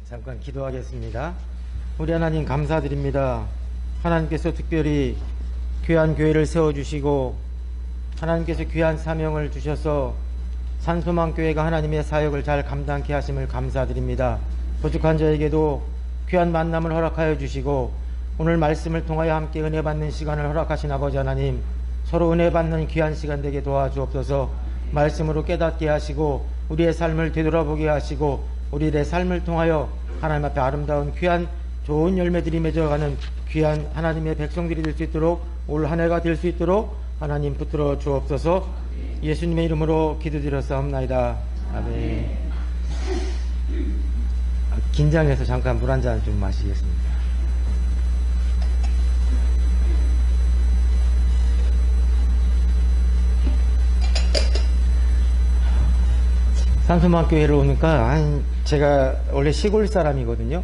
잠깐 기도하겠습니다. 우리 하나님 감사드립니다. 하나님께서 특별히 귀한 교회를 세워주시고 하나님께서 귀한 사명을 주셔서 산소망교회가 하나님의 사역을 잘 감당케 하심을 감사드립니다. 부족한 자에게도 귀한 만남을 허락하여 주시고 오늘 말씀을 통하여 함께 은혜 받는 시간을 허락하신 아버지 하나님, 서로 은혜 받는 귀한 시간 되게 도와주옵소서. 말씀으로 깨닫게 하시고 우리의 삶을 되돌아보게 하시고 우리의 삶을 통하여 하나님 앞에 아름다운 귀한 좋은 열매들이 맺어가는 귀한 하나님의 백성들이 될 수 있도록 올 한 해가 될 수 있도록 하나님 붙들어 주옵소서. 예수님의 이름으로 기도드렸사옵나이다. 아멘. 긴장해서 잠깐 물 한 잔 좀 마시겠습니다. 산소망교회를 오니까 제가 원래 시골 사람이거든요.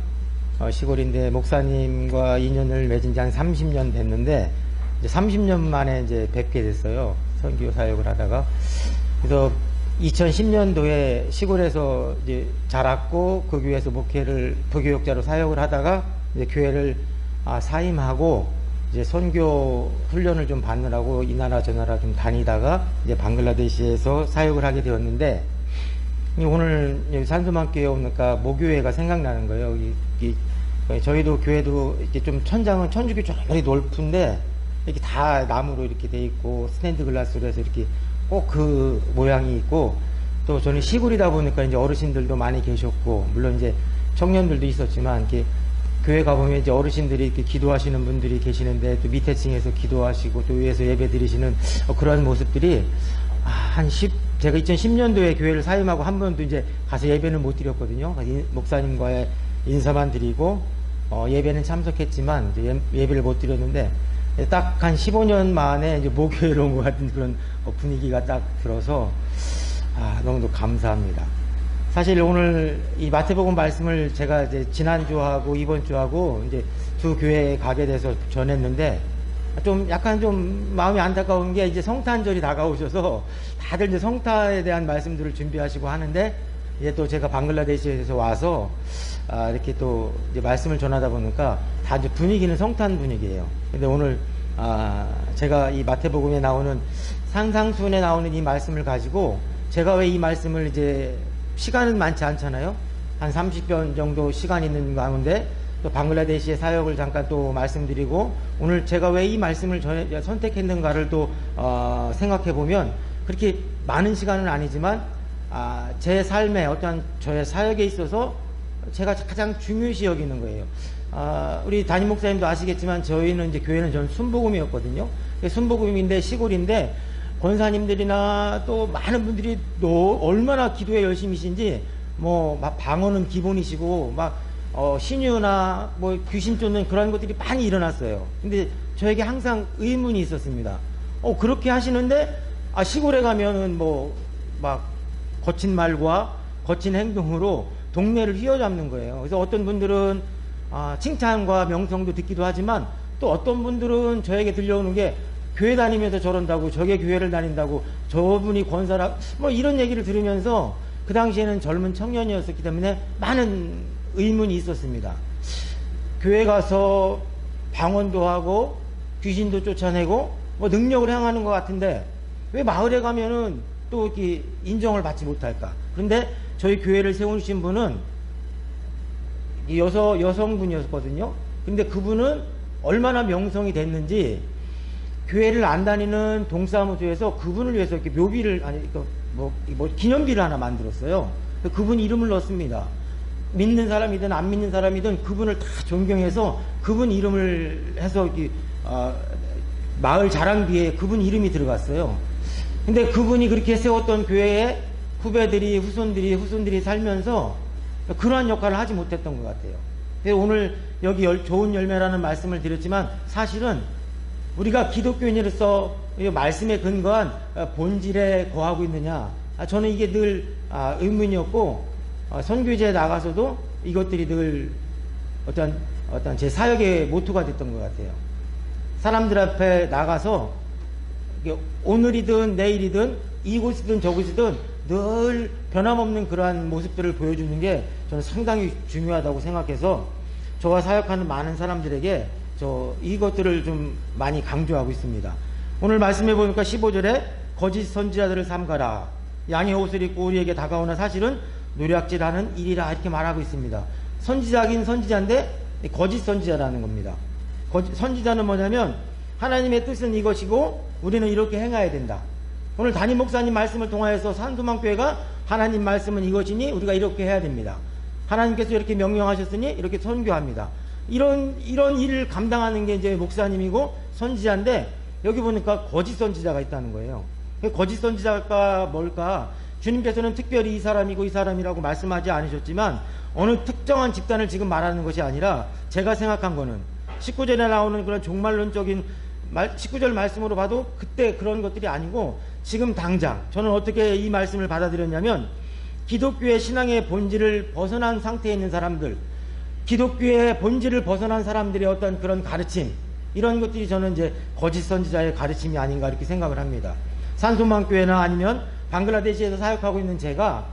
시골인데 목사님과 인연을 맺은 지 한 30년 됐는데 이제 30년 만에 이제 뵙게 됐어요. 선교 사역을 하다가. 그래서 2010년도에 시골에서 이제 자랐고 그 교회에서 목회를 부교육자로 사역을 하다가 이제 교회를 사임하고 이제 선교 훈련을 좀 받느라고 이 나라 저 나라 좀 다니다가 이제 방글라데시에서 사역을 하게 되었는데 오늘 여기 산소망교회에 오니까 모교회가 생각나는 거예요. 저희도 교회도 이렇게 좀 천장은 천주교 조금이 높은데 이렇게 다 나무로 이렇게 돼 있고 스탠드 글라스로 해서 이렇게 꼭 그 모양이 있고, 또 저는 시골이다 보니까 이제 어르신들도 많이 계셨고 물론 이제 청년들도 있었지만 이렇게 교회 가보면 이제 어르신들이 이렇게 기도하시는 분들이 계시는데 또 밑에 층에서 기도하시고 또 위에서 예배 드리시는 그런 모습들이 제가 2010년도에 교회를 사임하고 한 번도 이제 가서 예배는 못 드렸거든요. 목사님과의 인사만 드리고 예배는 참석했지만 이제 예배를 못 드렸는데 딱 한 15년 만에 이제 모교회로 온 것 같은 그런 분위기가 딱 들어서 너무도 감사합니다. 사실 오늘 이 마태복음 말씀을 제가 이제 지난주하고 이번 주하고 이제 두 교회에 가게 돼서 전했는데 좀 약간 좀 마음이 안타까운 게 이제 성탄절이 다가오셔서 다들 이제 성탄에 대한 말씀들을 준비하시고 하는데 이제 또 제가 방글라데시에서 와서 이렇게 또 이제 말씀을 전하다 보니까 다 이제 분위기는 성탄 분위기예요. 근데 오늘 제가 이 마태복음에 나오는 산상수훈에 나오는 이 말씀을 가지고 제가 왜 이 말씀을 이제 시간은 많지 않잖아요. 한 30분 정도 시간 있는 가운데 또 방글라데시의 사역을 잠깐 또 말씀드리고 오늘 제가 왜 이 말씀을 선택했는가를 또 생각해 보면 그렇게 많은 시간은 아니지만 제 삶에 어떤 저의 사역에 있어서 제가 가장 중요시 여기는 거예요. 우리 담임 목사님도 아시겠지만 저희는 이제 교회는 전 순복음이었거든요. 순복음인데 시골인데 권사님들이나 또 많은 분들이 또 얼마나 기도에 열심히신지 막 방언은 기본이시고 신유나 귀신 쫓는 그런 것들이 많이 일어났어요. 근데 저에게 항상 의문이 있었습니다. 그렇게 하시는데 시골에 가면은 거친 말과 거친 행동으로 동네를 휘어잡는 거예요. 그래서 어떤 분들은 칭찬과 명성도 듣기도 하지만 또 어떤 분들은 저에게 들려오는 게 교회 다니면서 저런다고, 저게 교회를 다닌다고, 저분이 권사라, 이런 얘기를 들으면서 그 당시에는 젊은 청년이었기 때문에 많은 의문이 있었습니다. 교회 가서 방언도 하고 귀신도 쫓아내고 능력을 행하는 것 같은데 왜 마을에 가면은 또 이렇게 인정을 받지 못할까? 그런데 저희 교회를 세우신 분은 여성분이었거든요. 근데 그분은 얼마나 명성이 됐는지 교회를 안 다니는 동사무소에서 그분을 위해서 이렇게 묘비를 기념비를 하나 만들었어요. 그분 이름을 넣습니다. 믿는 사람이든 안 믿는 사람이든 그분을 다 존경해서 그분 이름을 해서 마을 자랑비에 그분 이름이 들어갔어요. 근데 그분이 그렇게 세웠던 교회에 후손들이 살면서 그러한 역할을 하지 못했던 것 같아요. 오늘 여기 좋은 열매라는 말씀을 드렸지만 사실은 우리가 기독교인으로서 말씀에 근거한 본질에 거하고 있느냐, 저는 이게 늘 의문이었고 선교지에 나가서도 이것들이 늘 어떤 제 사역의 모토가 됐던 것 같아요. 사람들 앞에 나가서 오늘이든 내일이든 이곳이든 저곳이든 늘 변함없는 그러한 모습들을 보여주는 게 저는 상당히 중요하다고 생각해서 저와 사역하는 많은 사람들에게 이것들을 좀 많이 강조하고 있습니다. 오늘 말씀해 보니까 15절에 거짓 선지자들을 삼가라. 양의 옷을 입고 우리에게 다가오나 사실은 노략질하는 일이라 이렇게 말하고 있습니다. 선지자긴 선지자인데 거짓 선지자라는 겁니다. 선지자는 뭐냐면 하나님의 뜻은 이것이고 우리는 이렇게 행해야 된다. 오늘 담임 목사님 말씀을 통하여서 산소망교회가 하나님 말씀은 이것이니 우리가 이렇게 해야 됩니다. 하나님께서 이렇게 명령하셨으니 이렇게 선교합니다. 이런 일을 감당하는 게 이제 목사님이고 선지자인데 여기 보니까 거짓 선지자가 있다는 거예요. 거짓 선지자가 뭘까? 주님께서는 특별히 이 사람이고 이 사람이라고 말씀하지 않으셨지만 어느 특정한 집단을 지금 말하는 것이 아니라 제가 생각한 거는 19절에 나오는 그런 종말론적인 19절 말씀으로 봐도 그때 그런 것들이 아니고 지금 당장 저는 어떻게 이 말씀을 받아들였냐면 기독교의 신앙의 본질을 벗어난 상태에 있는 사람들, 기독교의 본질을 벗어난 사람들의 어떤 그런 가르침, 이런 것들이 저는 이제 거짓 선지자의 가르침이 아닌가 이렇게 생각을 합니다. 산소망교회나 아니면 방글라데시에서 사역하고 있는 제가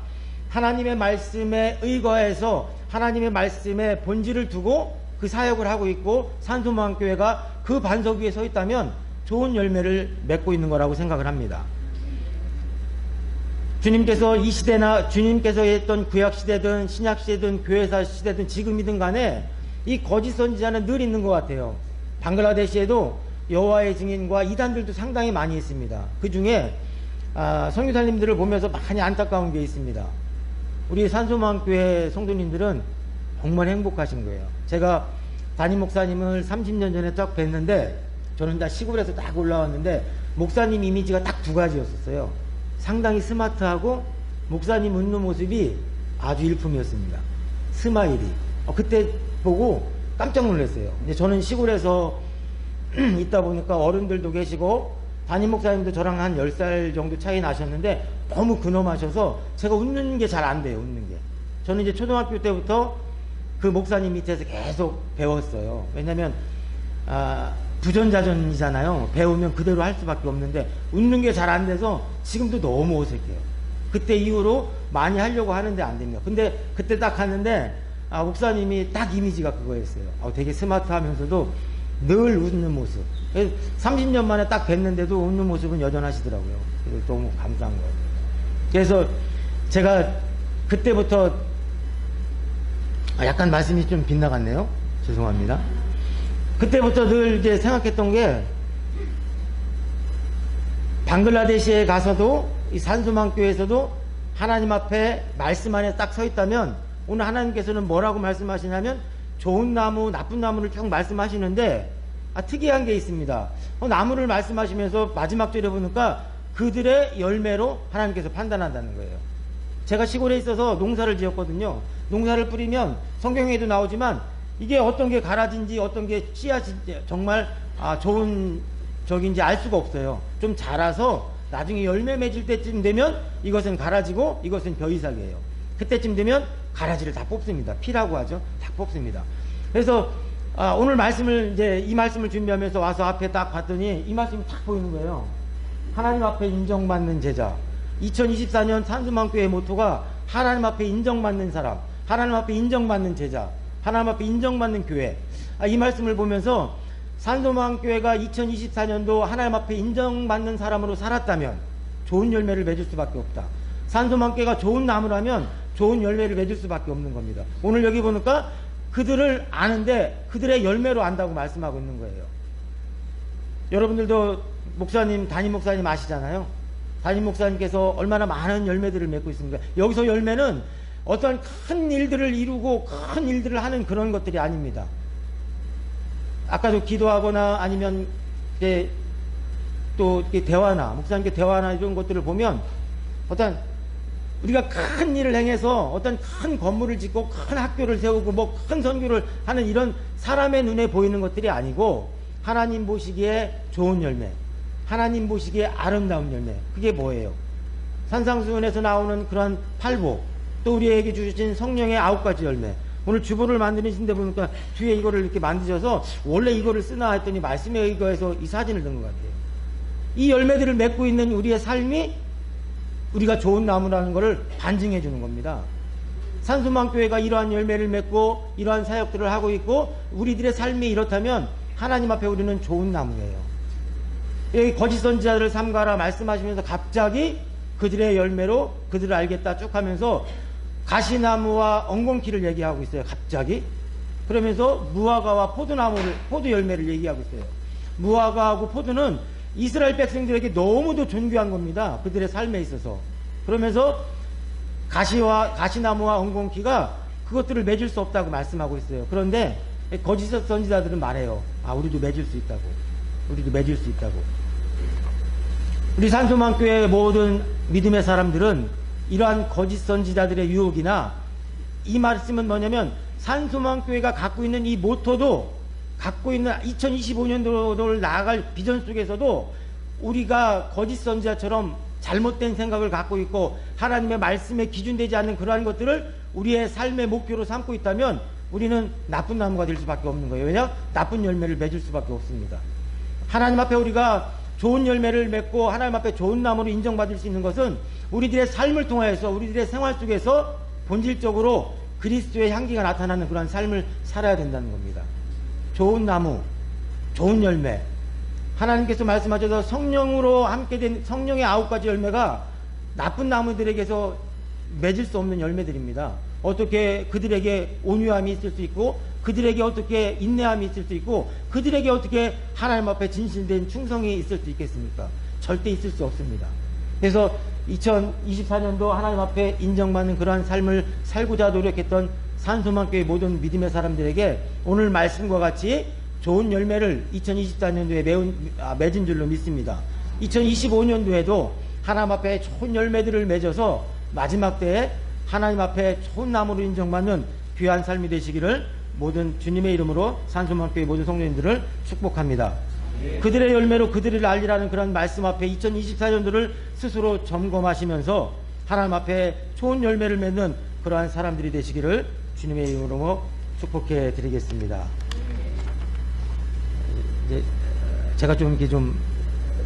하나님의 말씀에 의거해서 하나님의 말씀의 본질을 두고 그 사역을 하고 있고 산소망교회가 그 반석 위에 서 있다면 좋은 열매를 맺고 있는 거라고 생각을 합니다. 주님께서 이 시대나 주님께서 했던 구약시대든 신약시대든 교회사 시대든 지금이든 간에 이 거짓 선지자는 늘 있는 것 같아요. 방글라데시에도 여호와의 증인과 이단들도 상당히 많이 있습니다. 그 중에 선교사님들을 보면서 많이 안타까운 게 있습니다. 우리 산소망교회 성도님들은 정말 행복하신 거예요. 제가 담임 목사님을 30년 전에 딱 뵀는데 저는 다 시골에서 딱 올라왔는데 목사님 이미지가 딱 두 가지였었어요. 상당히 스마트하고 목사님 웃는 모습이 아주 일품이었습니다. 스마일이. 그때 보고 깜짝 놀랐어요. 이제 저는 시골에서 있다 보니까 어른들도 계시고 담임 목사님도 저랑 한 10살 정도 차이 나셨는데 너무 근엄하셔서 제가 웃는 게 잘 안 돼요. 웃는 게. 저는 이제 초등학교 때부터 그 목사님 밑에서 계속 배웠어요. 왜냐면 부전자전이잖아요. 배우면 그대로 할 수밖에 없는데 웃는 게 잘 안 돼서 지금도 너무 어색해요. 그때 이후로 많이 하려고 하는데 안 됩니다. 근데 그때 딱 갔는데 목사님이 딱 이미지가 그거였어요. 되게 스마트하면서도 늘 웃는 모습. 30년 만에 딱 뵀는데도 웃는 모습은 여전하시더라고요. 그래서 너무 감사한 거예요. 그래서 제가 그때부터 약간 말씀이 좀 빗나갔네요. 죄송합니다. 그때부터 늘 이제 생각했던 게 방글라데시에 가서도 이 산소망교회에서도 하나님 앞에 말씀 안에 딱 서 있다면 오늘 하나님께서는 뭐라고 말씀하시냐면 좋은 나무, 나쁜 나무를 쭉 말씀하시는데 특이한 게 있습니다. 나무를 말씀하시면서 마지막 절에 보니까 그들의 열매로 하나님께서 판단한다는 거예요. 제가 시골에 있어서 농사를 지었거든요. 농사를 뿌리면 성경에도 나오지만 이게 어떤 게 가라진지 어떤 게 씨앗인지 정말 좋은 적인지 알 수가 없어요. 좀 자라서 나중에 열매 맺을 때쯤 되면 이것은 가라지고 이것은 벼이삭이에요. 그때쯤 되면 가라지를 다 뽑습니다. 피라고 하죠. 다 뽑습니다. 그래서 오늘 말씀을 이제 이 말씀을 준비하면서 와서 앞에 딱 봤더니 이 말씀이 딱 보이는 거예요. 하나님 앞에 인정받는 제자. 2024년 산소망교회 모토가 하나님 앞에 인정받는 사람, 하나님 앞에 인정받는 제자, 하나님 앞에 인정받는 교회. 이 말씀을 보면서 산소망교회가 2024년도 하나님 앞에 인정받는 사람으로 살았다면 좋은 열매를 맺을 수밖에 없다. 산소망교회가 좋은 나무라면 좋은 열매를 맺을 수밖에 없는 겁니다. 오늘 여기 보니까 그들을 아는데 그들의 열매로 안다고 말씀하고 있는 거예요. 여러분들도 목사님, 담임 목사님 아시잖아요. 담임 목사님께서 얼마나 많은 열매들을 맺고 있습니까? 여기서 열매는 어떤 큰 일들을 이루고 큰 일들을 하는 그런 것들이 아닙니다. 아까도 기도하거나 아니면 또 대화나 목사님께 대화나 이런 것들을 보면 어떤 우리가 큰 일을 행해서 어떤 큰 건물을 짓고 큰 학교를 세우고 뭐 큰 선교를 하는 이런 사람의 눈에 보이는 것들이 아니고 하나님 보시기에 좋은 열매, 하나님 보시기에 아름다운 열매. 그게 뭐예요? 산상수훈에서 나오는 그런 팔복, 또 우리에게 주신 성령의 9가지 열매. 오늘 주보를 만드신데 보니까 뒤에 이거를 이렇게 만드셔서 원래 이거를 쓰나 했더니 말씀에 의거해서 이 사진을 넣은 것 같아요. 이 열매들을 맺고 있는 우리의 삶이 우리가 좋은 나무라는 것을 반증해 주는 겁니다. 산소망교회가 이러한 열매를 맺고 이러한 사역들을 하고 있고 우리들의 삶이 이렇다면 하나님 앞에 우리는 좋은 나무예요. 여기 거짓 선지자들을 삼가라 말씀하시면서 갑자기 그들의 열매로 그들을 알겠다 쭉 하면서 가시나무와 엉겅퀴를 얘기하고 있어요. 갑자기. 그러면서 무화과와 포도 열매를 얘기하고 있어요. 무화과하고 포도는 이스라엘 백성들에게 너무도 존귀한 겁니다. 그들의 삶에 있어서. 그러면서 가시나무와 엉겅퀴가 그것들을 맺을 수 없다고 말씀하고 있어요. 그런데 거짓 선지자들은 말해요. 우리도 맺을 수 있다고. 우리도 맺을 수 있다고. 우리 산소망교회 모든 믿음의 사람들은 이러한 거짓 선지자들의 유혹이나 이 말씀은 뭐냐면 산소망교회가 갖고 있는 이 모토도 갖고 있는 2025년도를 나아갈 비전 속에서도 우리가 거짓 선지자처럼 잘못된 생각을 갖고 있고 하나님의 말씀에 기준되지 않는 그러한 것들을 우리의 삶의 목표로 삼고 있다면 우리는 나쁜 나무가 될 수밖에 없는 거예요. 왜냐? 나쁜 열매를 맺을 수밖에 없습니다. 하나님 앞에 우리가 좋은 열매를 맺고 하나님 앞에 좋은 나무로 인정받을 수 있는 것은 우리들의 삶을 통하여서 우리들의 생활 속에서 본질적으로 그리스도의 향기가 나타나는 그런 삶을 살아야 된다는 겁니다. 좋은 나무, 좋은 열매. 하나님께서 말씀하셔서 성령으로 함께 된 성령의 9가지 열매가 나쁜 나무들에게서 맺을 수 없는 열매들입니다. 어떻게 그들에게 온유함이 있을 수 있고 그들에게 어떻게 인내함이 있을 수 있고 그들에게 어떻게 하나님 앞에 진실된 충성이 있을 수 있겠습니까? 절대 있을 수 없습니다. 그래서 2024년도 하나님 앞에 인정받는 그러한 삶을 살고자 노력했던 산소망교회 모든 믿음의 사람들에게 오늘 말씀과 같이 좋은 열매를 2024년도에 맺은 줄로 믿습니다. 2025년도에도 하나님 앞에 좋은 열매들을 맺어서 마지막 때에 하나님 앞에 좋은 나무로 인정받는 귀한 삶이 되시기를 모든 주님의 이름으로 산소망교회 모든 성도님들을 축복합니다. 그들의 열매로 그들을 알리라는 그런 말씀 앞에 2024년도를 스스로 점검하시면서 하나님 앞에 좋은 열매를 맺는 그러한 사람들이 되시기를 주님의 이름으로 축복해 드리겠습니다. 이제 제가 좀 이렇게 좀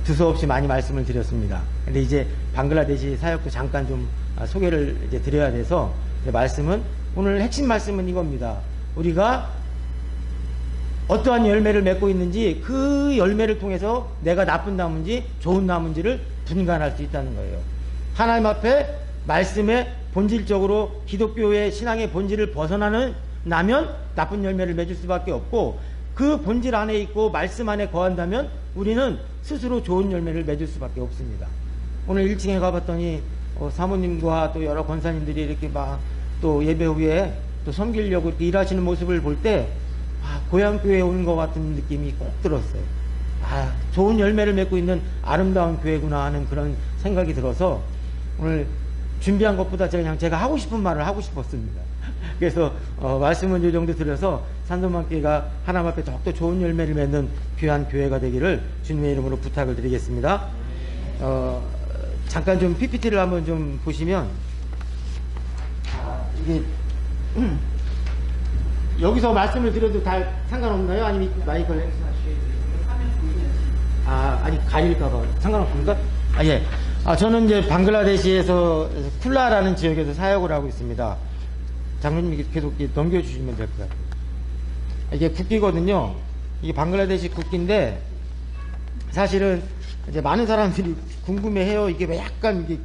두서없이 많이 말씀을 드렸습니다. 근데 이제 방글라데시 사역도 잠깐 좀 소개를 이제 드려야 돼서 말씀은 오늘 핵심 말씀은 이겁니다. 우리가 어떠한 열매를 맺고 있는지 그 열매를 통해서 내가 나쁜 나무인지 좋은 나무인지를 분간할 수 있다는 거예요. 하나님 앞에 말씀에 본질적으로 기독교의 신앙의 본질을 벗어나면 나쁜 열매를 맺을 수밖에 없고 그 본질 안에 있고 말씀 안에 거한다면 우리는 스스로 좋은 열매를 맺을 수밖에 없습니다. 오늘 1층에 가봤더니 사모님과 또 여러 권사님들이 이렇게 막 또 예배 후에 또 섬기려고 이렇게 일하시는 모습을 볼 때 고향교회에 오는 것 같은 느낌이 꼭 들었어요. 좋은 열매를 맺고 있는 아름다운 교회구나 하는 그런 생각이 들어서 오늘 준비한 것보다 제가 하고 싶은 말을 하고 싶었습니다. 그래서 말씀은 이 정도 드려서 산소망교회가 하나님 앞에 더욱더 좋은 열매를 맺는 귀한 교회가 되기를 주님의 이름으로 부탁을 드리겠습니다. 잠깐 좀 PPT를 한번 좀 보시면 이게 여기서 말씀을 드려도 다 상관없나요? 아니면 마이크를 아니 가릴까봐 상관없습니까? 예. 저는 이제 방글라데시에서 쿨라라는 지역에서 사역을 하고 있습니다. 장로님이 계속 넘겨주시면 될 것 같아요. 이게 국기거든요. 이게 방글라데시 국기인데 사실은 이제 많은 사람들이 궁금해해요. 이게 왜 약간 이게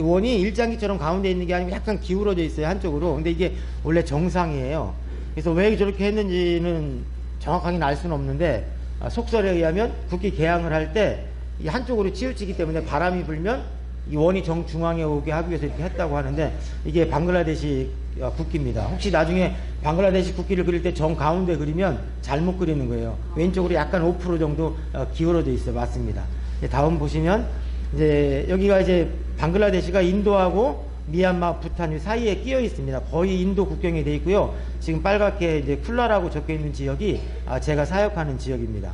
원이 일장기처럼 가운데 있는 게 아니고 약간 기울어져 있어요, 한쪽으로. 근데 이게 원래 정상이에요. 그래서 왜 저렇게 했는지는 정확하게 알 수는 없는데 속설에 의하면 국기 개항을 할 때 한쪽으로 치우치기 때문에 바람이 불면 이 원이 정중앙에 오게 하기 위해서 이렇게 했다고 하는데 이게 방글라데시 국기입니다. 혹시 나중에 방글라데시 국기를 그릴 때 정 가운데 그리면 잘못 그리는 거예요. 왼쪽으로 약간 5% 정도 기울어져 있어요. 맞습니다. 다음 보시면 이제 여기가 이제 방글라데시가 인도하고 미얀마, 부탄 사이에 끼어 있습니다. 거의 인도 국경에 돼 있고요. 지금 빨갛게 이제 쿨라라고 적혀 있는 지역이 제가 사역하는 지역입니다.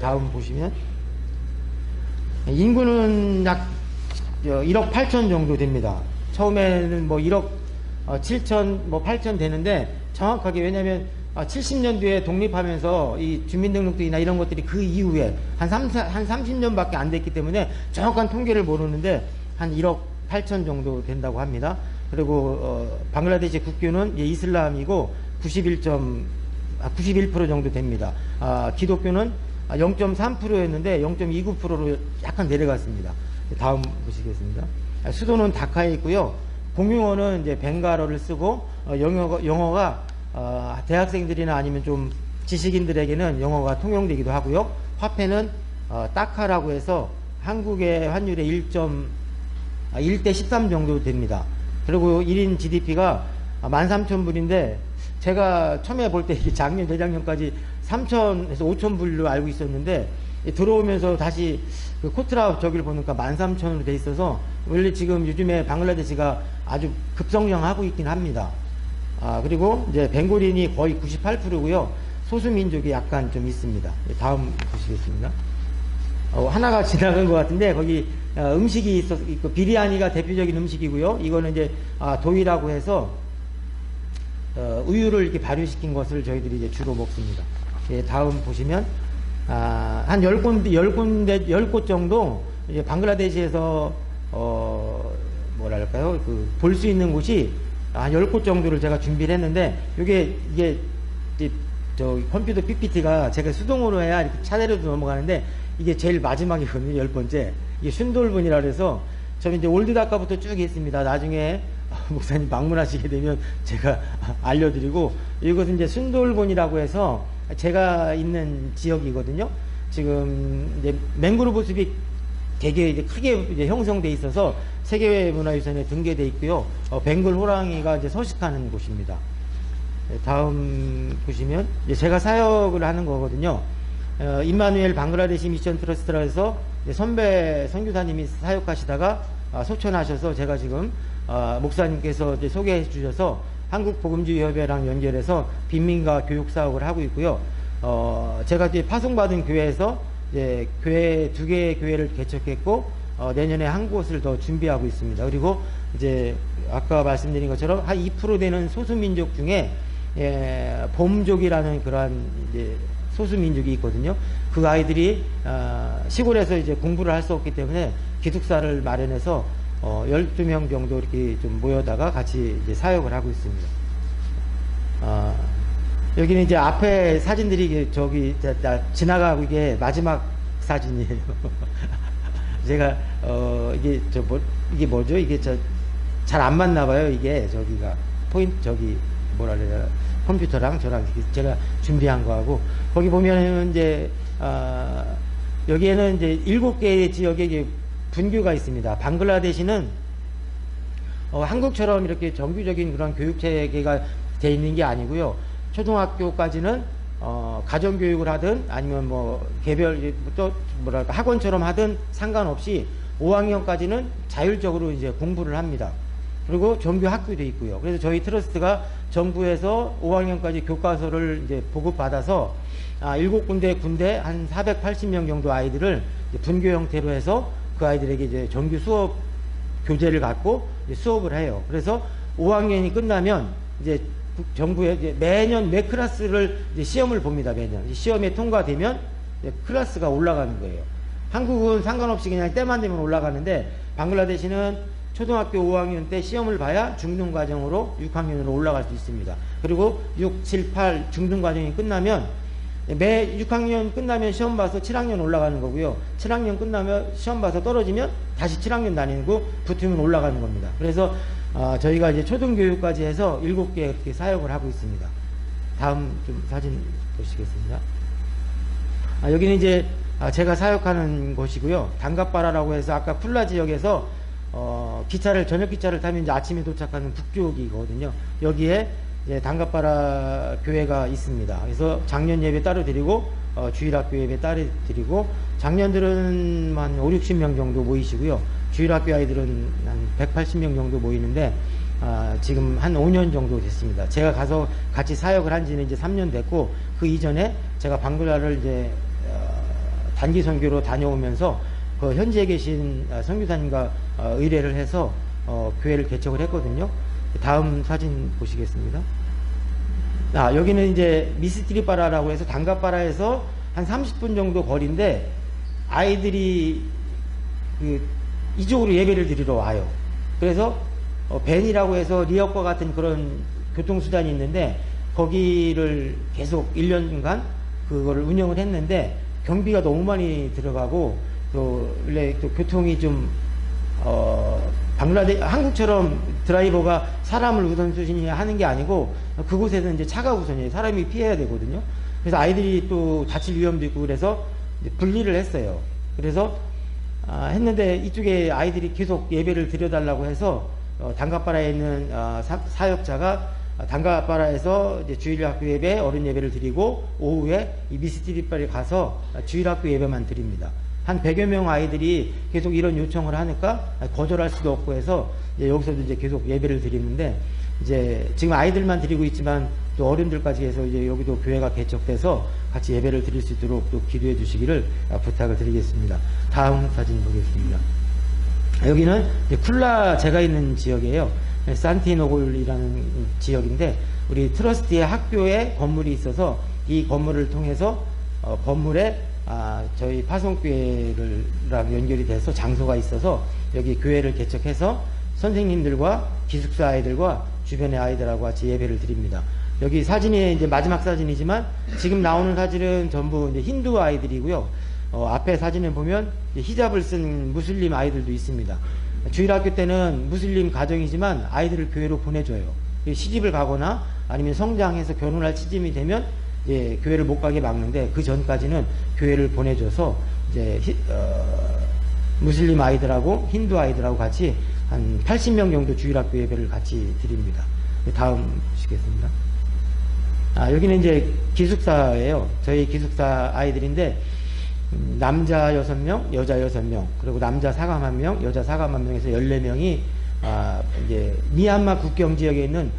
다음 보시면 인구는 약 1억 8천 정도 됩니다. 처음에는 뭐 1억 7천, 뭐 8천 되는데 정확하게 왜냐면 70년도에 독립하면서 이 주민등록증이나 이런 것들이 그 이후에 한 30년밖에 안 됐기 때문에 정확한 통계를 모르는데 한 1억 8천 정도 된다고 합니다. 그리고 방글라데시 국교는 이슬람이고 91% 정도 됩니다. 기독교는 0.3%였는데 0.29%로 약간 내려갔습니다. 다음 보시겠습니다. 수도는 다카에 있고요. 공용어는 이제 벵갈어를 쓰고 영어가 대학생들이나 아니면 좀 지식인들에게는 영어가 통용되기도 하고요. 화폐는 따카라고 해서 한국의 환율의 1대 13 정도 됩니다. 그리고 1인 GDP가 13,000불인데 제가 처음에 볼 때 작년, 재작년까지 3,000에서 5,000불로 알고 있었는데 들어오면서 다시 그 코트라 저기를 보니까 13,000으로 돼 있어서 원래 지금 요즘에 방글라데시가 아주 급성장하고 있긴 합니다. 그리고 이제 벵골인이 거의 98%고요. 소수민족이 약간 좀 있습니다. 다음 보시겠습니다. 하나가 지나간 것 같은데 거기 음식이 있고 비리아니가 대표적인 음식이고요. 이거는 이제 도이라고 해서 우유를 이렇게 발효시킨 것을 저희들이 이제 주로 먹습니다. 예, 다음 보시면 한 10곳 정도 이제 방글라데시에서 뭐랄까요? 볼 수 있는 곳이 한 10곳 정도를 제가 준비를 했는데 이게 저 컴퓨터 PPT가 제가 수동으로 해야 이렇게 차례로도 넘어가는데 이게 제일 마지막이거든요. 10번째. 이게 슌돌본이라 그래서 저는 이제 올드다카부터 쭉 했습니다. 나중에 목사님 방문하시게 되면 제가 알려드리고, 이것은 이제 슌돌본이라고 해서 제가 있는 지역이거든요. 지금 이제 맹그로브 숲이 되게 이제 크게 이제 형성돼 있어서 세계문화유산에 등재돼 있고요. 벵골 호랑이가 이제 서식하는 곳입니다. 다음 보시면 이제 제가 사역을 하는 거거든요. 임마누엘 방글라데시 미션 트러스트라 해서 선배 선교사님이 사역하시다가 소천하셔서 제가 지금 목사님께서 이제 소개해 주셔서 한국복음주의협회랑 연결해서 빈민가 교육 사역을 하고 있고요. 제가 이제 파송받은 교회에서 이제 교회 2개의 교회를 개척했고 내년에 한 곳을 더 준비하고 있습니다. 그리고 이제 아까 말씀드린 것처럼 한 2% 되는 소수민족 중에 봄족이라는 그러한 이제 소수민족이 있거든요. 그 아이들이 시골에서 이제 공부를 할 수 없기 때문에 기숙사를 마련해서 12명 정도 이렇게 좀 모여다가 같이 이제 사역을 하고 있습니다. 여기는 이제 앞에 사진들이 저기 지나가고 이게 마지막 사진이에요. 제가 이게 뭐죠? 이게 잘 안 맞나 봐요. 이게 저기가 포인트 저기 뭐라 그래야 컴퓨터랑 저랑 제가 준비한 거하고 거기 보면은 이제 여기에는 이제 7개의 지역에 이제 분교가 있습니다. 방글라데시는 한국처럼 이렇게 정규적인 그런 교육 체계가 돼 있는 게 아니고요. 초등학교까지는 가정교육을 하든 아니면 뭐 개별 또 뭐랄까 학원처럼 하든 상관없이 5학년까지는 자율적으로 이제 공부를 합니다. 그리고 정규 학교도 있고요. 그래서 저희 트러스트가 정부에서 5학년까지 교과서를 이제 보급받아서 7군데 군대 한 480명 정도 아이들을 분교 형태로 해서 그 아이들에게 이제 정규 수업 교재를 갖고 이제 수업을 해요. 그래서 5학년이 끝나면 이제 정부에 이제 매년 매 클래스를 이제 시험을 봅니다. 매년 시험에 통과되면 이제 클래스가 올라가는 거예요. 한국은 상관없이 그냥 때만 되면 올라가는데 방글라데시는 초등학교 5학년 때 시험을 봐야 중등과정으로 6학년으로 올라갈 수 있습니다. 그리고 6, 7, 8 중등과정이 끝나면 매 6학년 끝나면 시험 봐서 7학년 올라가는 거고요. 7학년 끝나면 시험 봐서 떨어지면 다시 7학년 다니고 붙으면 올라가는 겁니다. 그래서 저희가 이제 초등교육까지 해서 7개 이렇게 사역을 하고 있습니다. 다음 좀 사진 보시겠습니다. 여기는 이제 제가 사역하는 곳이고요. 단가빠라라고 해서 아까 쿨라 지역에서 저녁 기차를 타면 이제 아침에 도착하는 북쪽이거든요. 여기에 이제 단가빠라 교회가 있습니다. 그래서 작년 예배 따로 드리고 주일학교 예배 따로 드리고 작년들은 한 5, 60명 정도 모이시고요. 주일학교 아이들은 한 180명 정도 모이는데 지금 한 5년 정도 됐습니다. 제가 가서 같이 사역을 한 지는 이제 3년 됐고 그 이전에 제가 방글라를 이제 단기 선교로 다녀오면서 그 현지에 계신 선교사님과 의뢰를 해서 교회를 개척을 했거든요. 다음 사진 보시겠습니다. 여기는 이제 미스트리빠라라고 해서 단가빠라에서 한 30분 정도 거리인데 아이들이 이쪽으로 예배를 드리러 와요. 그래서 밴이라고 해서 리어과 같은 그런 교통수단이 있는데 거기를 계속 1년간 그거를 운영을 했는데 경비가 너무 많이 들어가고 또 원래 또 교통이 좀 한국처럼 드라이버가 사람을 우선순위 하는 게 아니고 그곳에는 이제 차가 우선이에요. 사람이 피해야 되거든요. 그래서 아이들이 또 다칠 위험도 있고 그래서 이제 분리를 했어요. 그래서 했는데 이쪽에 아이들이 계속 예배를 드려달라고 해서 단가빠라에 있는 사역자가 단가빠라에서 이제 주일학교 예배, 어른 예배를 드리고 오후에 이 미스티리빨에 가서 주일학교 예배만 드립니다. 한 100여 명 아이들이 계속 이런 요청을 하니까 거절할 수도 없고 해서 이제 여기서도 이제 계속 예배를 드리는데 이제 지금 아이들만 드리고 있지만 또 어른들까지 해서 이제 여기도 교회가 개척돼서 같이 예배를 드릴 수 있도록 또 기도해 주시기를 부탁을 드리겠습니다. 다음 사진 보겠습니다. 여기는 쿨라 제가 있는 지역이에요. 산티노골이라는 지역인데 우리 트러스티의 학교에 건물이 있어서 이 건물을 통해서 건물에 저희 파송교회랑 연결이 돼서 장소가 있어서 여기 교회를 개척해서 선생님들과 기숙사 아이들과 주변의 아이들하고 같이 예배를 드립니다. 여기 사진이 이제 마지막 사진이지만 지금 나오는 사진은 전부 이제 힌두 아이들이고요. 앞에 사진을 보면 히잡을 쓴 무슬림 아이들도 있습니다. 주일학교 때는 무슬림 가정이지만 아이들을 교회로 보내줘요. 시집을 가거나 아니면 성장해서 결혼할 시점이 되면 교회를 못 가게 막는데 그 전까지는 교회를 보내줘서 이제 무슬림 아이들하고 힌두 아이들하고 같이 한 80명 정도 주일학교 예배를 같이 드립니다. 다음 보시겠습니다. 여기는 이제 기숙사예요. 저희 기숙사 아이들인데 남자 6명, 여자 6명, 그리고 남자 사감 1명, 여자 사감 1명에서 14명이 이제 미얀마 국경 지역에 있는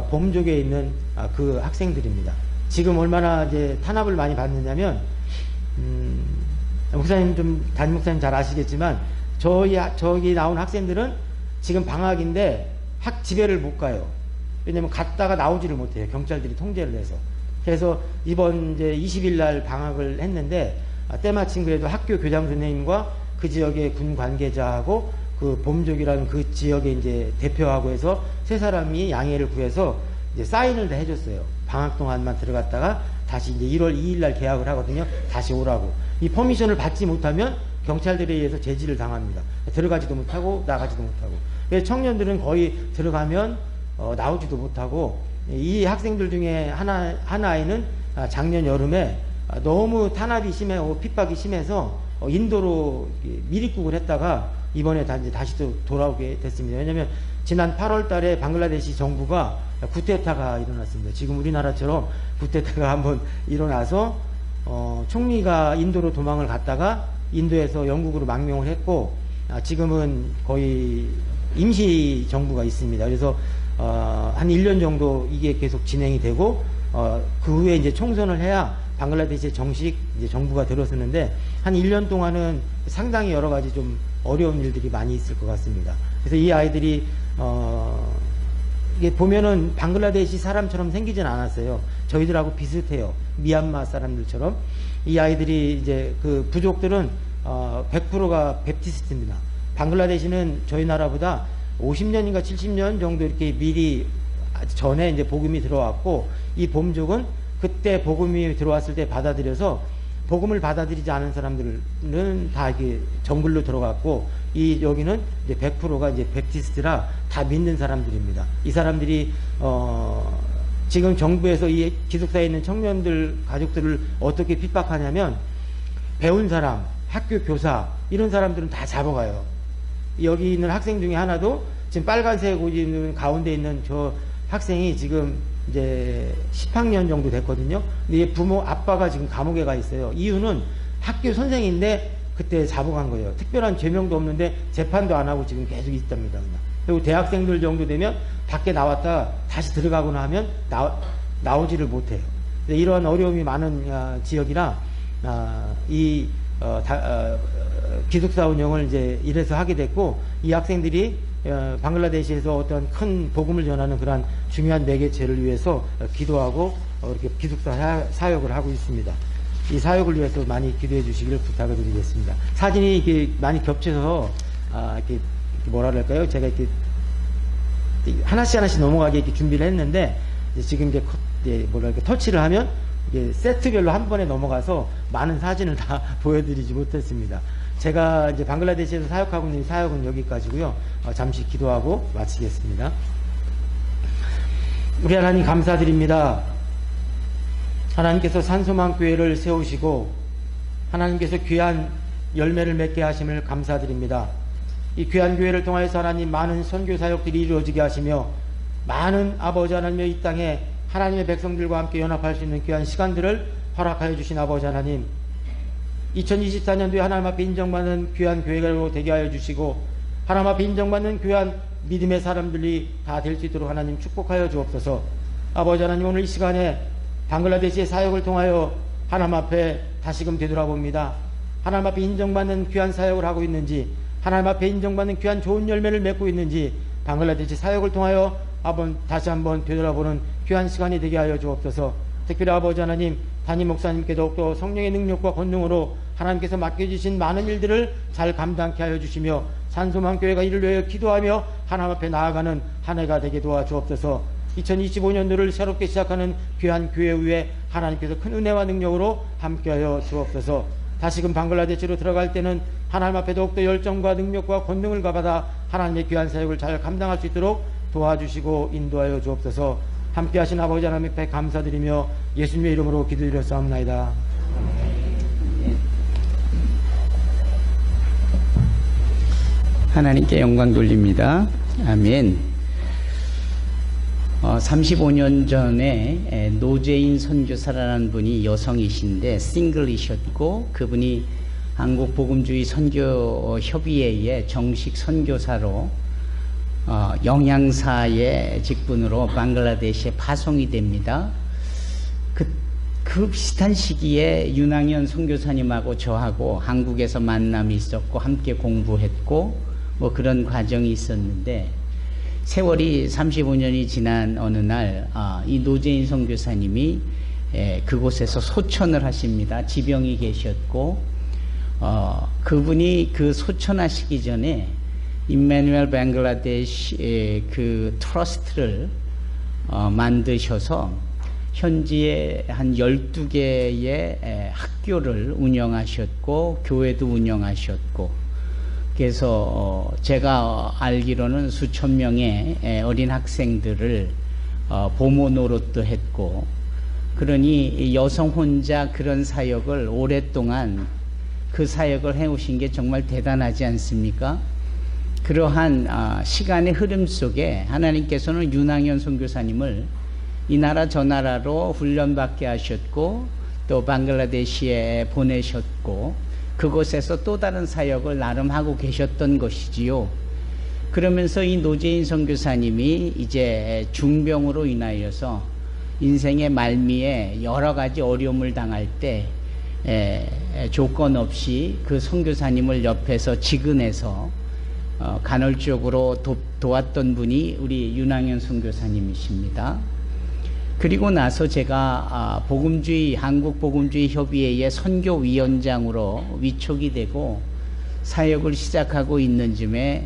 봄족에 있는 그 학생들입니다. 지금 얼마나 이제 탄압을 많이 받느냐면 목사님 담임 목사님 잘 아시겠지만 저기 나온 학생들은 지금 방학인데 집에를 못 가요. 왜냐면 갔다가 나오지를 못해요. 경찰들이 통제를 해서. 그래서 이번 이제 20일 날 방학을 했는데 때마침 그래도 학교 교장 선생님과 그 지역의 군 관계자하고 그 봄족이라는 그 지역의 이제 대표하고 해서 세 사람이 양해를 구해서 이제 사인을 다 해줬어요. 방학 동안만 들어갔다가 다시 이제 1월 2일 날 개학을 하거든요. 다시 오라고. 이 퍼미션을 받지 못하면 경찰들에 의해서 제지를 당합니다. 들어가지도 못하고 나가지도 못하고. 그래서 청년들은 거의 들어가면 나오지도 못하고 이 학생들 중에 한 아이는 작년 여름에 너무 탄압이 심하고 핍박이 심해서 인도로 미립국을 했다가 이번에 다시 또 돌아오게 됐습니다. 왜냐하면 지난 8월 달에 방글라데시 정부가 쿠데타가 일어났습니다. 지금 우리나라처럼 쿠데타가 한번 일어나서 총리가 인도로 도망을 갔다가 인도에서 영국으로 망명을 했고 지금은 거의 임시 정부가 있습니다. 그래서 한 1년 정도 이게 계속 진행이 되고 그 후에 이제 총선을 해야 방글라데시의 정식 이제 정부가 들어서는데 한 1년 동안은 상당히 여러 가지 좀 어려운 일들이 많이 있을 것 같습니다. 그래서 이 아이들이 이게 보면은 방글라데시 사람처럼 생기진 않았어요. 저희들하고 비슷해요. 미얀마 사람들처럼. 이 아이들이 이제 그 부족들은 100%가 베프티스트입니다. 방글라데시는 저희 나라보다 50년인가 70년 정도 이렇게 미리 전에 이제 복음이 들어왔고 이 봄족은 그때 복음이 들어왔을 때 받아들여서 복음을 받아들이지 않은 사람들은 다 이렇게 정글로 들어갔고 여기는 이제 100%가 이제 베프티스트라 다 믿는 사람들입니다. 이 사람들이 지금 정부에서 이 기숙사에 있는 청년들 가족들을 어떻게 핍박하냐면 배운 사람, 학교 교사 이런 사람들은 다 잡아가요. 여기 있는 학생 중에 하나도 지금 빨간색 옷 입는 가운데 있는 저 학생이 지금 이제 10학년 정도 됐거든요. 근데 얘 아빠가 지금 감옥에 가 있어요. 이유는 학교 선생인데 그때 잡아간 거예요. 특별한 죄명도 없는데 재판도 안 하고 지금 계속 있답니다. 그리고 대학생들 정도 되면 밖에 나왔다 다시 들어가거나 하면 나오지를 못해요. 이러한 어려움이 많은 지역이라 기숙사 운영을 이제 이래서 하게 됐고 이 학생들이 방글라데시에서 어떤 큰 복음을 전하는 그러한 중요한 매개체를 위해서 기도하고 이렇게 기숙사 사역을 하고 있습니다. 이 사역을 위해서 많이 기도해 주시기를 부탁을 드리겠습니다. 사진이 이렇게 많이 겹쳐서 이렇게 뭐라 그럴까요? 제가 이렇게 하나씩 하나씩 넘어가게 이렇게 준비를 했는데, 지금 이제 뭐랄까 터치를 하면 이게 세트별로 한 번에 넘어가서 많은 사진을 다 보여드리지 못했습니다. 제가 이제 방글라데시에서 사역하고 있는 사역은 여기까지고요. 잠시 기도하고 마치겠습니다. 우리 하나님 감사드립니다. 하나님께서 산소망 교회를 세우시고 하나님께서 귀한 열매를 맺게 하심을 감사드립니다. 이 귀한 교회를 통하여서 하나님 많은 선교 사역들이 이루어지게 하시며 많은 아버지 하나님의 이 땅에 하나님의 백성들과 함께 연합할 수 있는 귀한 시간들을 허락하여 주신 아버지 하나님, 2024년도에 하나님 앞에 인정받는 귀한 교회로 되게 하여 주시고 하나님 앞에 인정받는 귀한 믿음의 사람들이 다 될 수 있도록 하나님 축복하여 주옵소서. 아버지 하나님, 오늘 이 시간에 방글라데시의 사역을 통하여 하나님 앞에 다시금 되돌아봅니다. 하나님 앞에 인정받는 귀한 사역을 하고 있는지, 하나님 앞에 인정받는 귀한 좋은 열매를 맺고 있는지 방글라데시 사역을 통하여 다시 한번 되돌아보는 귀한 시간이 되게 하여 주옵소서. 특별히 아버지 하나님, 담임 목사님께 더욱더 성령의 능력과 권능으로 하나님께서 맡겨주신 많은 일들을 잘 감당케 하여 주시며 산소망교회가 이를 위하여 기도하며 하나님 앞에 나아가는 한 해가 되게 도와주옵소서. 2025년도를 새롭게 시작하는 귀한 교회 위에 하나님께서 큰 은혜와 능력으로 함께하여 주옵소서. 다시금 방글라데시로 들어갈 때는 하나님 앞에 더욱더 열정과 능력과 권능을 받아 하나님의 귀한 사역을 잘 감당할 수 있도록 도와주시고 인도하여 주옵소서. 함께하신 아버지 하나님 앞에 감사드리며 예수님의 이름으로 기도드렸사옵나이다. 하나님께 영광 돌립니다. 아멘. 35년 전에 노재인 선교사라는 분이 여성이신데 싱글이셨고, 그분이 한국복음주의 선교협의회의 정식 선교사로 영양사의 직분으로 방글라데시에 파송이 됩니다. 그 비슷한 시기에 윤항현 선교사님하고 저하고 한국에서 만남이 있었고 함께 공부했고 뭐 그런 과정이 있었는데, 세월이 35년이 지난 어느 날 이 노재인 선교사님이 그곳에서 소천을 하십니다. 지병이 계셨고 그분이 그 소천하시기 전에 임마누엘 방글라데시 그 트러스트를 만드셔서 현지에 한 12개의 학교를 운영하셨고 교회도 운영하셨고, 그래서 제가 알기로는 수천 명의 어린 학생들을 보모 노릇도 했고, 그러니 여성 혼자 그런 사역을 오랫동안 그 사역을 해오신 게 정말 대단하지 않습니까? 그러한 시간의 흐름 속에 하나님께서는 윤항현 선교사님을 이 나라 저 나라로 훈련받게 하셨고 또 방글라데시에 보내셨고, 그곳에서 또 다른 사역을 나름 하고 계셨던 것이지요. 그러면서 이 노재인 선교사님이 이제 중병으로 인하여서 인생의 말미에 여러 가지 어려움을 당할 때 조건 없이 그 선교사님을 옆에서 지근해서 간헐적으로 도왔던 분이 우리 윤항현 선교사님이십니다. 그리고 나서 제가 한국복음주의 협의회의 선교위원장으로 위촉이 되고 사역을 시작하고 있는 즈음에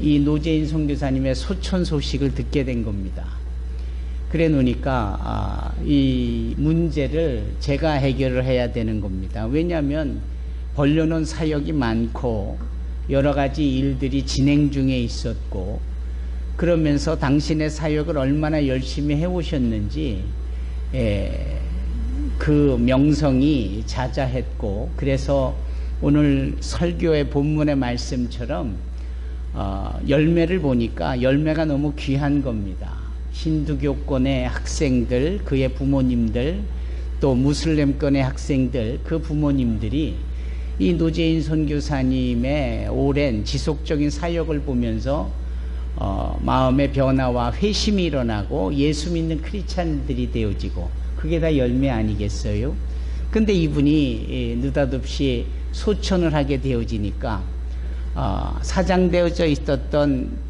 이 노재인 선교사님의 소천 소식을 듣게 된 겁니다. 그래 놓으니까 이 문제를 제가 해결을 해야 되는 겁니다. 왜냐하면 벌려놓은 사역이 많고 여러 가지 일들이 진행 중에 있었고, 그러면서 당신의 사역을 얼마나 열심히 해오셨는지 그 명성이 자자했고, 그래서 오늘 설교의 본문의 말씀처럼 열매를 보니까 열매가 너무 귀한 겁니다. 힌두교권의 학생들, 그의 부모님들, 또 무슬림권의 학생들, 그 부모님들이 이 노재인 선교사님의 오랜 지속적인 사역을 보면서 마음의 변화와 회심이 일어나고 예수 믿는 크리스찬들이 되어지고, 그게 다 열매 아니겠어요? 근데 이분이 느닷없이 소천을 하게 되어지니까 사장되어져 있었던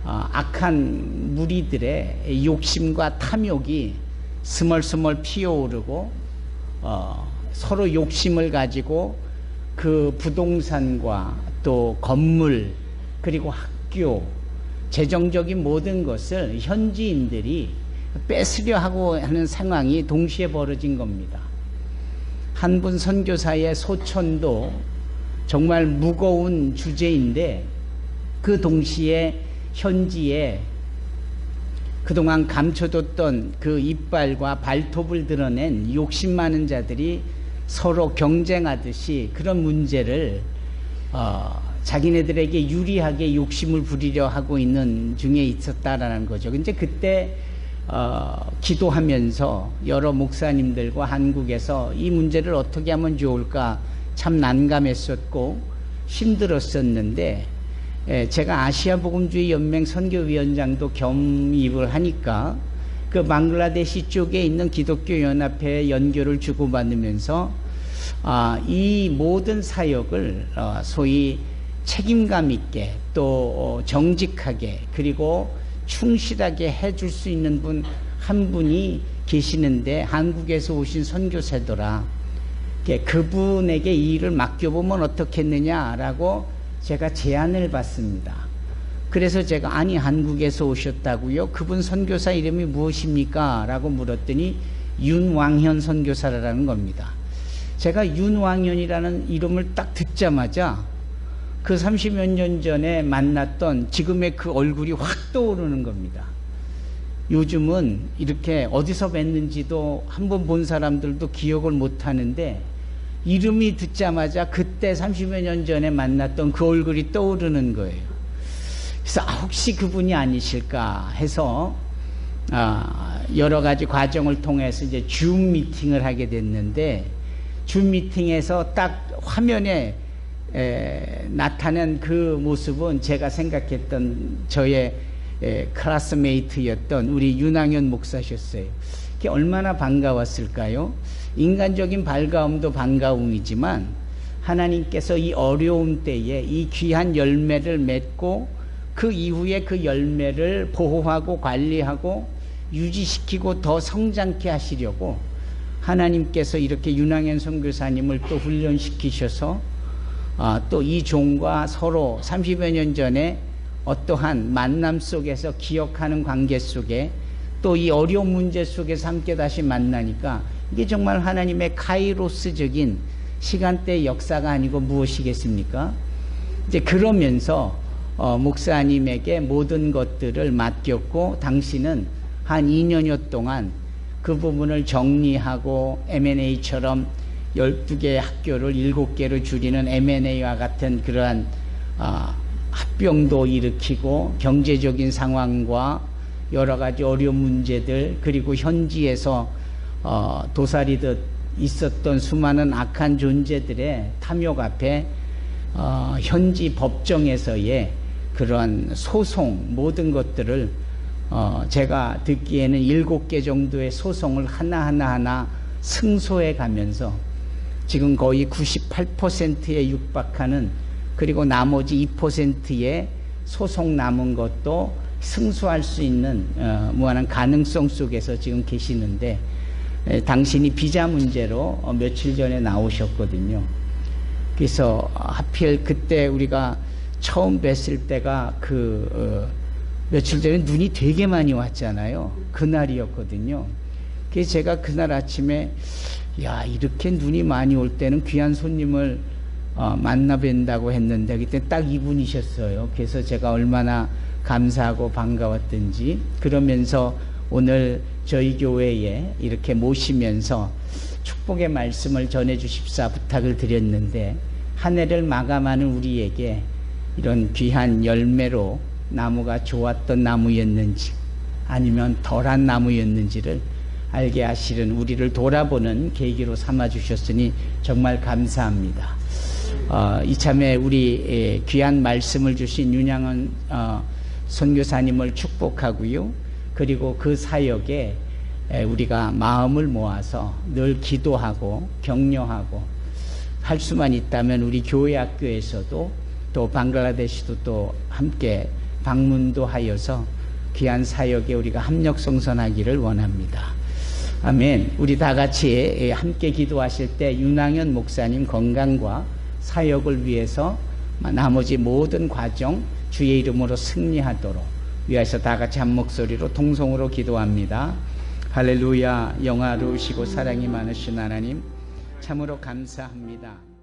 악한 무리들의 욕심과 탐욕이 스멀스멀 피어오르고 서로 욕심을 가지고 그 부동산과 또 건물 그리고 학교 재정적인 모든 것을 현지인들이 뺏으려 하고 하는 상황이 동시에 벌어진 겁니다. 한 분 선교사의 소천도 정말 무거운 주제인데 그 동시에 현지에 그동안 감춰뒀던 그 이빨과 발톱을 드러낸 욕심 많은 자들이 서로 경쟁하듯이 그런 문제를 자기네들에게 유리하게 욕심을 부리려 하고 있는 중에 있었다라는 거죠. 근데 그때 기도하면서 여러 목사님들과 한국에서 이 문제를 어떻게 하면 좋을까 참 난감했었고 힘들었었는데, 제가 아시아복음주의 연맹 선교위원장도 겸입을 하니까 그 방글라데시 쪽에 있는 기독교 연합회에 연결을 주고받으면서 이 모든 사역을 소위 책임감 있게 또 정직하게 그리고 충실하게 해줄 수 있는 분 한 분이 계시는데 한국에서 오신 선교사더라. 그분에게 이 일을 맡겨보면 어떻겠느냐라고 제가 제안을 받습니다. 그래서 제가 아니 한국에서 오셨다고요? 그분 선교사 이름이 무엇입니까? 라고 물었더니 윤왕현 선교사라는 겁니다. 제가 윤왕현이라는 이름을 딱 듣자마자 그 30여 년 전에 만났던 지금의 그 얼굴이 확 떠오르는 겁니다. 요즘은 이렇게 어디서 뵀는지도 한번 본 사람들도 기억을 못 하는데 이름이 듣자마자 그때 30여 년 전에 만났던 그 얼굴이 떠오르는 거예요. 그래서 혹시 그분이 아니실까 해서 여러 가지 과정을 통해서 이제 줌 미팅을 하게 됐는데 줌 미팅에서 딱 화면에 나타난 그 모습은 제가 생각했던 저의 클래스메이트였던 우리 윤왕현 목사셨어요. 그게 얼마나 반가웠을까요? 인간적인 반가움도 반가움이지만 하나님께서 이 어려움 때에 이 귀한 열매를 맺고 그 이후에 그 열매를 보호하고 관리하고 유지시키고 더 성장케 하시려고 하나님께서 이렇게 윤왕현 선교사님을 또 훈련시키셔서 또 이 종과 서로 30여 년 전에 어떠한 만남 속에서 기억하는 관계 속에 또 이 어려운 문제 속에서 함께 다시 만나니까 이게 정말 하나님의 카이로스적인 시간대의 역사가 아니고 무엇이겠습니까? 이제 그러면서 목사님에게 모든 것들을 맡겼고 당신은 한 2년여 동안 그 부분을 정리하고 M&A처럼 12개의 학교를 7개로 줄이는 M&A와 같은 그러한 합병도 일으키고 경제적인 상황과 여러 가지 어려운 문제들 그리고 현지에서 도사리듯 있었던 수많은 악한 존재들의 탐욕 앞에 현지 법정에서의 그러한 소송 모든 것들을 제가 듣기에는 7개 정도의 소송을 하나하나 승소해 가면서 지금 거의 98%에 육박하는 그리고 나머지 2%의 소송 남은 것도 승소할 수 있는 무한한 가능성 속에서 지금 계시는데 당신이 비자 문제로 며칠 전에 나오셨거든요. 그래서 하필 그때 우리가 처음 뵀을 때가 며칠 전에 눈이 되게 많이 왔잖아요. 그날이었거든요. 그래서 제가 그날 아침에 이렇게 눈이 많이 올 때는 귀한 손님을 만나 뵌다고 했는데 그때 딱 이분이셨어요. 그래서 제가 얼마나 감사하고 반가웠던지 그러면서 오늘 저희 교회에 이렇게 모시면서 축복의 말씀을 전해 주십사 부탁을 드렸는데 한 해를 마감하는 우리에게 이런 귀한 열매로 나무가 좋았던 나무였는지 아니면 덜한 나무였는지를 알게 하시는 우리를 돌아보는 계기로 삼아 주셨으니 정말 감사합니다. 이참에 우리 귀한 말씀을 주신 윤왕현 선교사님을 축복하고요. 그리고 그 사역에 우리가 마음을 모아서 늘 기도하고 격려하고 할 수만 있다면 우리 교회 학교에서도 또 방글라데시도 또 함께 방문도 하여서 귀한 사역에 우리가 합력 성선하기를 원합니다. 아멘. 우리 다 같이 함께 기도하실 때 윤왕현 목사님 건강과 사역을 위해서 나머지 모든 과정 주의 이름으로 승리하도록 위하여서 다 같이 한 목소리로 동성으로 기도합니다. 할렐루야. 영화로우시고 사랑이 많으신 하나님, 참으로 감사합니다.